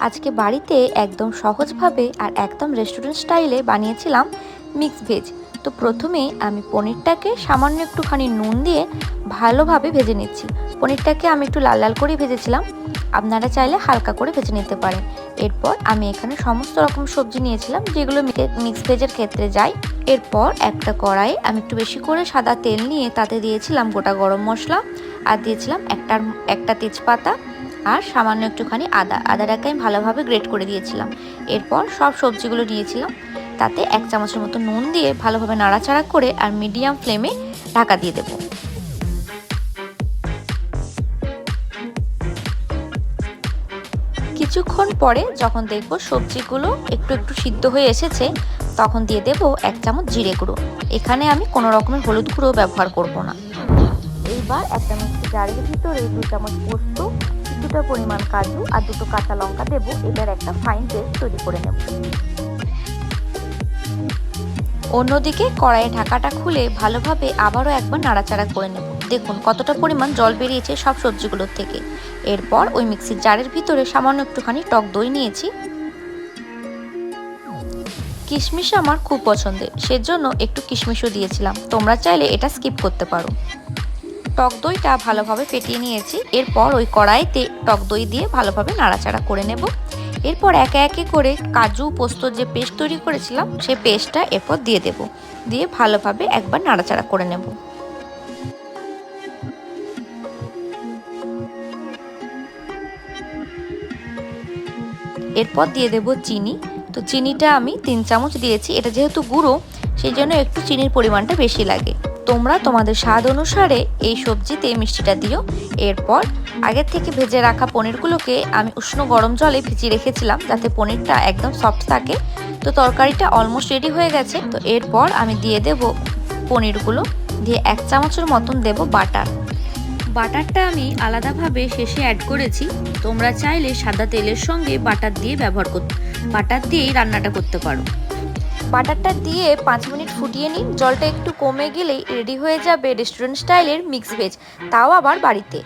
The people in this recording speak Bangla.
আজকে বাড়িতে একদম সহজভাবে আর একদম রেস্টুরেন্ট স্টাইলে বানিয়েছিলাম মিক্স ভেজ। তো প্রথমে আমি পনিরটাকে সামান্য একটুখানি নুন দিয়ে ভালোভাবে ভেজে নিচ্ছি। পনিরটাকে আমি একটু লাল লাল করে ভেজেছিলাম, আপনারা চাইলে হালকা করে ভেজে নিতে পারেন। এরপর আমি এখানে সমস্ত রকম সবজি নিয়েছিলাম যেগুলো মিক্স ভেজের ক্ষেত্রে যায়। এরপর একটা কড়াইয়ে আমি একটু বেশি করে সাদা তেল নিয়ে তাতে দিয়েছিলাম গোটা গরম মশলা, আর দিয়েছিলাম একটা তেজপাতা, আর সামান্য একটুখানি আদাটাকে আমি ভালোভাবে গ্রেট করে দিয়েছিলাম। এরপর সব সবজিগুলো দিয়েছিলাম, তাতে 1 চামচের মতো নুন দিয়ে ভালোভাবে নাড়াচাড়া করে আর মিডিয়াম ফ্লেমে ঢাকা দিয়ে দেব। কিছুক্ষণ পরে যখন দেখব সবজিগুলো একটু একটু সিদ্ধ হয়ে এসেছে, তখন দিয়ে দেব 1 চামচ জিরে গুঁড়ো। এখানে আমি কোনো রকমের হলুদ গুঁড়ো ব্যবহার করব না। এইবার একটা মিক্সি জারের ভিতরে 2 চামচ পোস্ত, কিছুটা পরিমাণ কাজু আর 2টো কাঁচা লঙ্কা দেবো। এটার একটা ফাইন পেস্ট তৈরি করে নেব। অন্যদিকে কড়াইয়ে ঢাকাটা খুলে ভালোভাবে আবারও একবার নাড়াচাড়া করে নেব। দেখুন কতটা পরিমাণ জল বেরিয়েছে সব সবজিগুলোর থেকে। এরপর ওই মিক্সির জারের ভিতরে সামান্য একটুখানি টক দই নিয়েছি। কিশমিশ আমার খুব পছন্দের, সেজন্য একটু কিশমিশও দিয়েছিলাম, তোমরা চাইলে এটা স্কিপ করতে পারো। টক দইটা ভালোভাবে ফেটিয়ে নিয়েছি। এরপর ওই কড়াইতে টক দই দিয়ে ভালোভাবে নাড়াচাড়া করে নেব। এরপর একে একে করে কাজু পোস্তর যে পেস্ট তৈরি করেছিলাম সেই পেস্টটা এরপর দিয়ে দেব, দিয়ে ভালোভাবে একবার নাড়াচাড়া করে নেব। এরপর দিয়ে দেব চিনি। তো চিনিটা আমি 3 চামচ দিয়েছি, এটা যেহেতু গুঁড়ো সেই জন্য একটু চিনির পরিমাণটা বেশি লাগে। তোমরা তোমাদের স্বাদ অনুসারে এই সবজিতে মিষ্টিটা দিও। এরপর আগের থেকে ভেজে রাখা পনিরগুলোকে আমি উষ্ণ গরম জলে ভিজিয়ে রেখেছিলাম যাতে পনিরটা একদম সফট থাকে। তো তরকারিটা অলমোস্ট রেডি হয়ে গেছে। তো এরপর আমি দিয়ে দেব পনিরগুলো, দিয়ে 1 চামচের মতন দেব বাটার। বাটারটা আমি আলাদাভাবে শেষে অ্যাড করেছি, তোমরা চাইলে সাদা তেলের সঙ্গে বাটার দিয়েই রান্নাটা করতে পারো। বাটারটা দিয়ে 5 মিনিট ফুটিয়ে নিন। জলটা একটু কমে গেলেই রেডি হয়ে যাবে রেস্টুরেন্ট স্টাইলের মিক্স ভেজ, তাও আবার বাড়িতে।